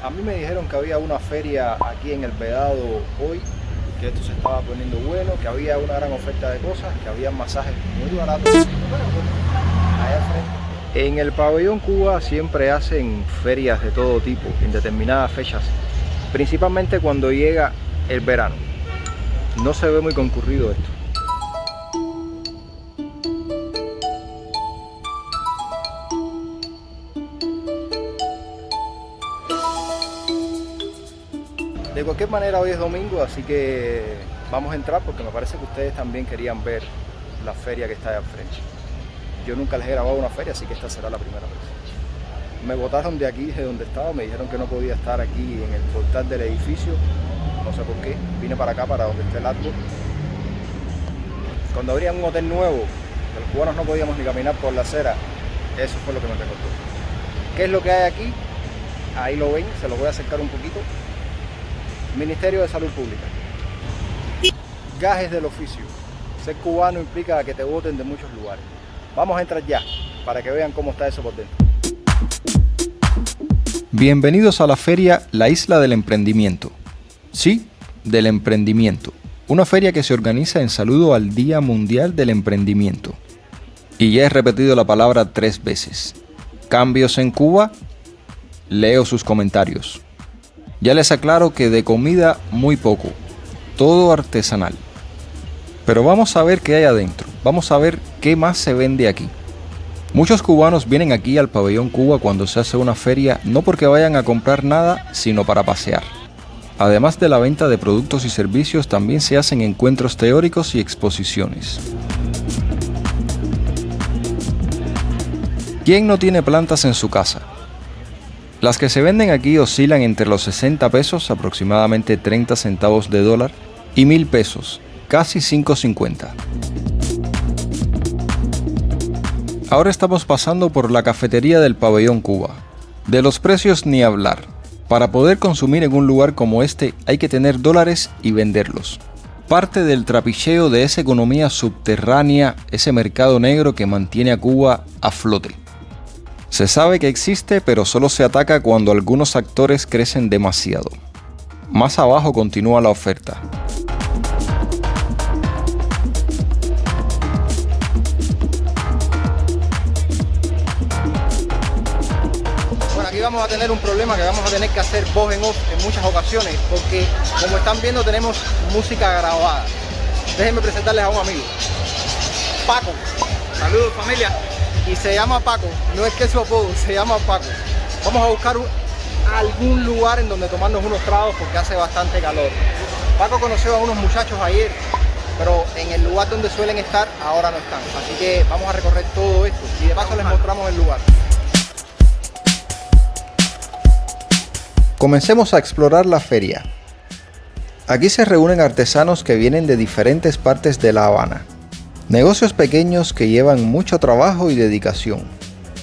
A mí me dijeron que había una feria aquí en El Vedado hoy, que esto se estaba poniendo bueno, que había una gran oferta de cosas, que había masajes muy baratos. Allá al frente. En el pabellón Cuba siempre hacen ferias de todo tipo, en determinadas fechas, principalmente cuando llega el verano. No se ve muy concurrido esto. De cualquier manera, hoy es domingo, así que vamos a entrar porque me parece que ustedes también querían ver la feria que está allá al frente. Yo nunca les he grabado una feria, así que esta será la primera vez. Me botaron de aquí, de donde estaba, me dijeron que no podía estar aquí en el portal del edificio, no sé por qué. Vine para acá, para donde está el árbol. Cuando abrían un hotel nuevo, los cubanos no podíamos ni caminar por la acera, eso fue lo que me recordó. ¿Qué es lo que hay aquí? Ahí lo ven, se los voy a acercar un poquito. Ministerio de Salud Pública. Gajes del oficio. Ser cubano implica que te voten de muchos lugares. Vamos a entrar ya, para que vean cómo está eso por dentro. Bienvenidos a la feria La Isla del Emprendimiento. Sí, del emprendimiento. Una feria que se organiza en saludo al Día Mundial del Emprendimiento. Y ya he repetido la palabra 3 veces. ¿Cambios en Cuba? Leo sus comentarios. Ya les aclaro que de comida muy poco, todo artesanal. Pero vamos a ver qué hay adentro, vamos a ver qué más se vende aquí. Muchos cubanos vienen aquí al pabellón Cuba cuando se hace una feria no porque vayan a comprar nada, sino para pasear. Además de la venta de productos y servicios, también se hacen encuentros teóricos y exposiciones. ¿Quién no tiene plantas en su casa? Las que se venden aquí oscilan entre los 60 pesos, aproximadamente 30 centavos de dólar, y 1.000 pesos, casi 5.50. Ahora estamos pasando por la cafetería del pabellón Cuba. De los precios ni hablar. Para poder consumir en un lugar como este hay que tener dólares y venderlos. Parte del trapicheo de esa economía subterránea, ese mercado negro que mantiene a Cuba a flote. Se sabe que existe, pero solo se ataca cuando algunos actores crecen demasiado. Más abajo continúa la oferta. Bueno, aquí vamos a tener un problema que vamos a tener que hacer voz en off en muchas ocasiones, porque como están viendo tenemos música grabada. Déjenme presentarles a un amigo. Paco. Saludos, familia. Y se llama Paco, no es que es su apodo, se llama Paco. Vamos a buscar algún lugar en donde tomarnos unos tragos porque hace bastante calor. Paco conoció a unos muchachos ayer, pero en el lugar donde suelen estar ahora no están. Así que vamos a recorrer todo esto y de paso les mostramos el lugar. Comencemos a explorar la feria. Aquí se reúnen artesanos que vienen de diferentes partes de La Habana. Negocios pequeños que llevan mucho trabajo y dedicación,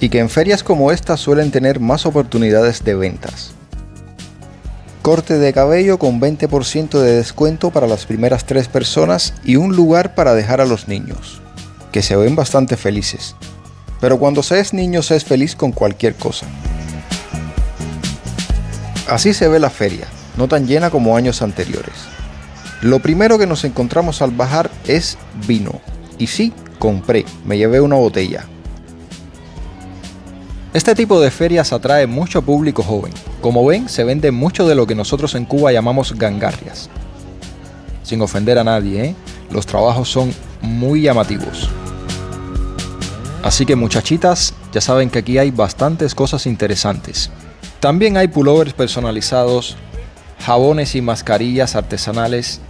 y que en ferias como esta suelen tener más oportunidades de ventas. Corte de cabello con 20% de descuento para las primeras 3 personas y un lugar para dejar a los niños, que se ven bastante felices. Pero cuando se es niño se es feliz con cualquier cosa. Así se ve la feria, no tan llena como años anteriores. Lo primero que nos encontramos al bajar es vino. Y sí, compré, me llevé una botella. Este tipo de ferias atrae mucho público joven. Como ven, se vende mucho de lo que nosotros en Cuba llamamos gangarrias. Sin ofender a nadie, ¿eh? Los trabajos son muy llamativos. Así que muchachitas, ya saben que aquí hay bastantes cosas interesantes. También hay pullovers personalizados, jabones y mascarillas artesanales,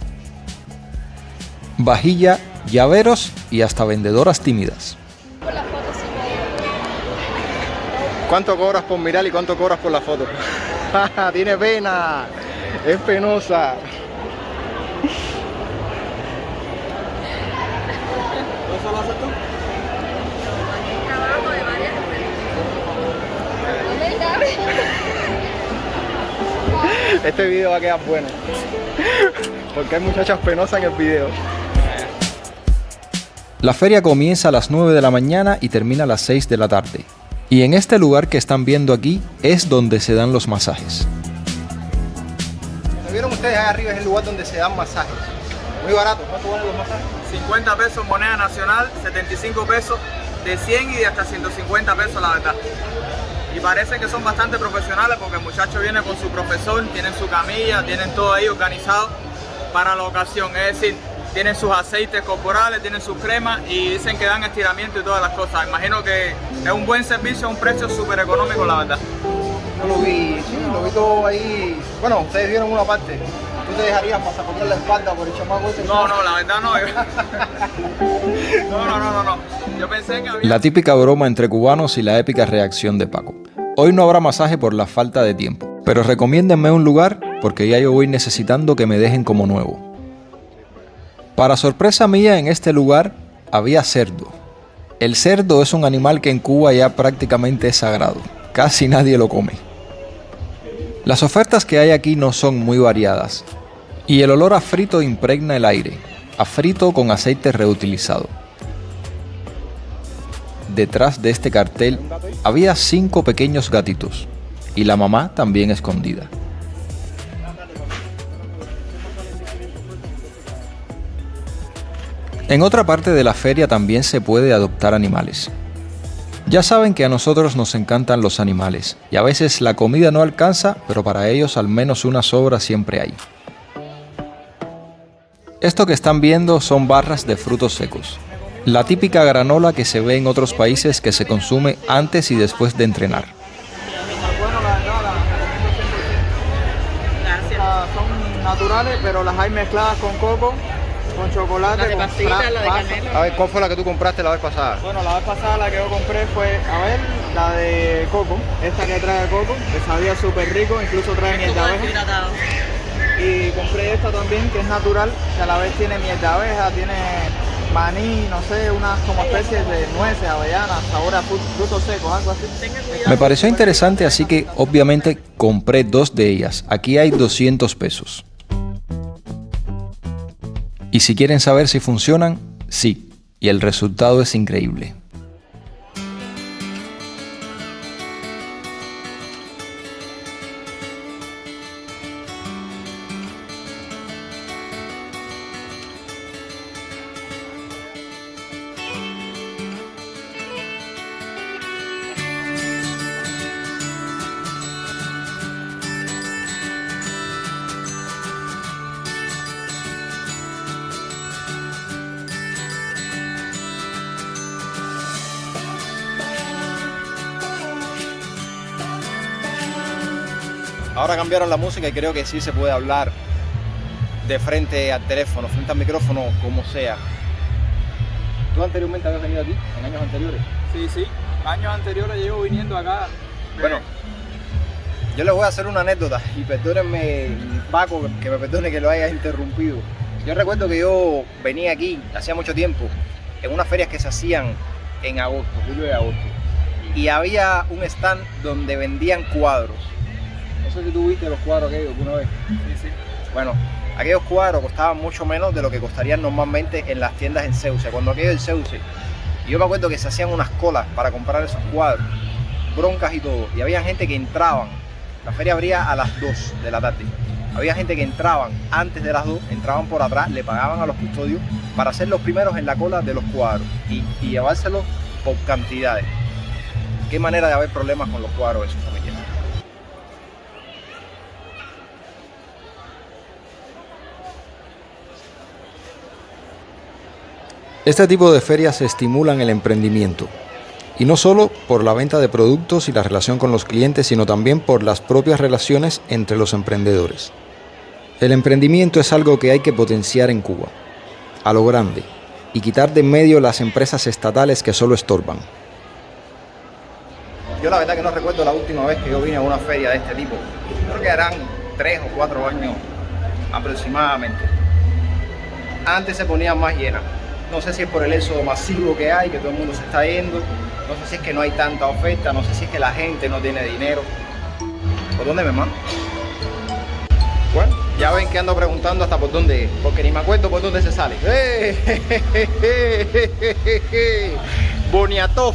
vajilla, llaveros y hasta vendedoras tímidas. ¿Cuánto cobras por mirar y cuánto cobras por la foto? Tiene pena, es penosa. ¿Eso lo haces tú? Trabajo de varias personas. Este video va a quedar bueno porque hay muchachas penosas en el video. La feria comienza a las 9 de la mañana y termina a las 6 de la tarde. Y en este lugar que están viendo aquí es donde se dan los masajes. vieron ustedes allá arriba es el lugar donde se dan masajes. Muy barato. ¿Cuánto valen los masajes? 50 pesos moneda nacional, 75 pesos, de 100 y de hasta 150 pesos la verdad. Y parece que son bastante profesionales porque el muchacho viene con su profesor, tienen su camilla, tienen todo ahí organizado para la ocasión. Es decir, tienen sus aceites corporales, tienen sus cremas y dicen que dan estiramiento y todas las cosas. Imagino que es un buen servicio a un precio súper económico, la verdad. Yo lo vi, sí, lo vi todo ahí. Bueno, ustedes vieron una parte. ¿Tú te dejarías pasaportar la espalda por el chamaco ese? No, la verdad no. No. Yo pensé que había... La típica broma entre cubanos y la épica reacción de Paco. Hoy no habrá masaje por la falta de tiempo, pero recomiéndenme un lugar porque ya yo voy necesitando que me dejen como nuevo. Para sorpresa mía, en este lugar había cerdo. El cerdo es un animal que en Cuba ya prácticamente es sagrado. Casi nadie lo come. Las ofertas que hay aquí no son muy variadas y el olor a frito impregna el aire, a frito con aceite reutilizado. Detrás de este cartel había 5 pequeños gatitos y la mamá también escondida. En otra parte de la feria también se puede adoptar animales. Ya saben que a nosotros nos encantan los animales y a veces la comida no alcanza, pero para ellos al menos una sobra siempre hay. Esto que están viendo son barras de frutos secos, la típica granola que se ve en otros países que se consume antes y después de entrenar. Bueno, la verdad, son naturales, pero las hay mezcladas con coco, con chocolate, La de pasita, la de canela. A ver, ¿cuál fue la que tú compraste la vez pasada? Bueno, la vez pasada la que yo compré fue, la de coco, esta que trae coco, que sabía súper rico, incluso trae miel de Coco abeja. deshidratado. Y compré esta también, que es natural, que a la vez tiene miel de abeja, tiene maní, no sé, unas como especies de nueces, avellanas, sabor a frutos secos, algo así. Me pareció interesante, así que obviamente compré 2 de ellas. Aquí hay 200 pesos. Y si quieren saber si funcionan, sí, y el resultado es increíble. Ahora cambiaron la música y creo que sí se puede hablar de frente al teléfono, frente al micrófono, como sea. ¿Tú anteriormente habías venido aquí, en años anteriores? Sí, años anteriores llevo viniendo acá. Bueno, yo les voy a hacer una anécdota y perdónenme, Paco, que me perdone que lo haya interrumpido. Yo recuerdo que yo venía aquí hacía mucho tiempo en unas ferias que se hacían en agosto, julio y agosto, y había un stand donde vendían cuadros. No sé si tú viste los cuadros aquellos alguna vez. Sí. Bueno, aquellos cuadros costaban mucho menos de lo que costarían normalmente en las tiendas en Ceuce. Cuando aquello en Ceuce, yo me acuerdo que se hacían unas colas para comprar esos cuadros, broncas y todo, y había gente que entraban. La feria abría a las 2 de la tarde. Había gente que entraban antes de las 2, entraban por atrás, le pagaban a los custodios para ser los primeros en la cola de los cuadros y llevárselos por cantidades. Qué manera de haber problemas con los cuadros esos, familia. Este tipo de ferias estimulan el emprendimiento. Y no solo por la venta de productos y la relación con los clientes, sino también por las propias relaciones entre los emprendedores. El emprendimiento es algo que hay que potenciar en Cuba, a lo grande, y quitar de en medio las empresas estatales que solo estorban. Yo la verdad que no recuerdo la última vez que yo vine a una feria de este tipo. Creo que eran 3 o 4 años aproximadamente. Antes se ponía más llena. No sé si es por el éxodo masivo que hay, que todo el mundo se está yendo. No sé si es que no hay tanta oferta, no sé si es que la gente no tiene dinero. ¿Por dónde me mando? Bueno, ya ven que ando preguntando hasta por dónde es, porque ni me acuerdo por dónde se sale. Boniatov.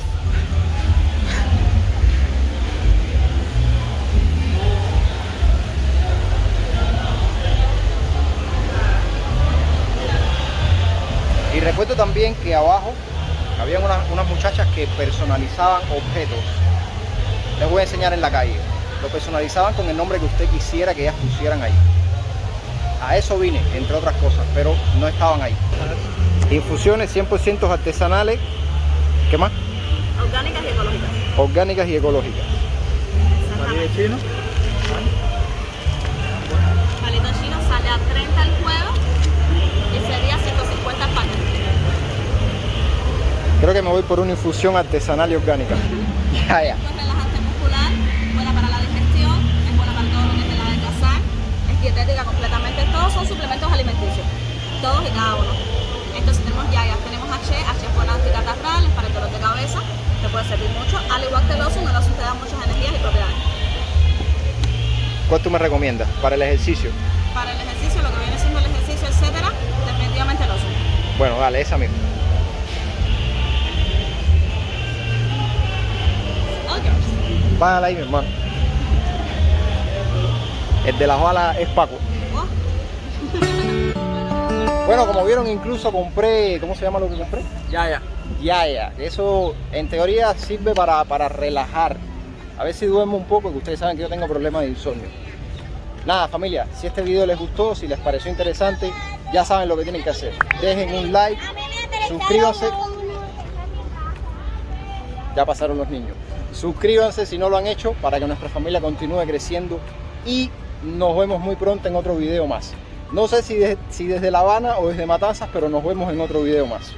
recuerdo también que abajo había unas muchachas que personalizaban objetos. Les voy a enseñar en la calle. Lo personalizaban con el nombre que usted quisiera que ellas pusieran ahí. A eso vine, entre otras cosas, pero no estaban ahí. Infusiones 100% artesanales. ¿Qué más? Orgánicas y ecológicas. Orgánicas y ecológicas. Maní de chino. Palito chino sale a 30 el juego y sería 150 el paquete. Creo que me voy por una infusión artesanal y orgánica. Ya. Es relajante muscular, buena para la digestión, es buena para todo lo que es el adelgazar, es dietética completamente. Todos son suplementos alimenticios, todos y cada uno. Entonces tenemos yayas, tenemos H es buena anticatarral, es para el dolor de cabeza, te puede servir mucho. Al igual que el Osun te da muchas energías y propiedades. ¿Cuál tú me recomiendas para el ejercicio? Para el ejercicio, lo que viene siendo el ejercicio, etcétera, definitivamente el Osun. Bueno, dale, esa misma. Bájala ahí, mi hermano. El de la bala es Paco. Bueno, como vieron, incluso compré, ¿cómo se llama lo que compré? Ya. Yaya. Eso en teoría sirve para relajar. A ver si duermo un poco, que ustedes saben que yo tengo problemas de insomnio. Nada, familia, si este video les gustó, si les pareció interesante, ya saben lo que tienen que hacer. Dejen un like, suscríbanse. Ya pasaron los niños. Suscríbanse si no lo han hecho para que nuestra familia continúe creciendo y nos vemos muy pronto en otro video más. No sé si desde La Habana o desde Matanzas, pero nos vemos en otro video más.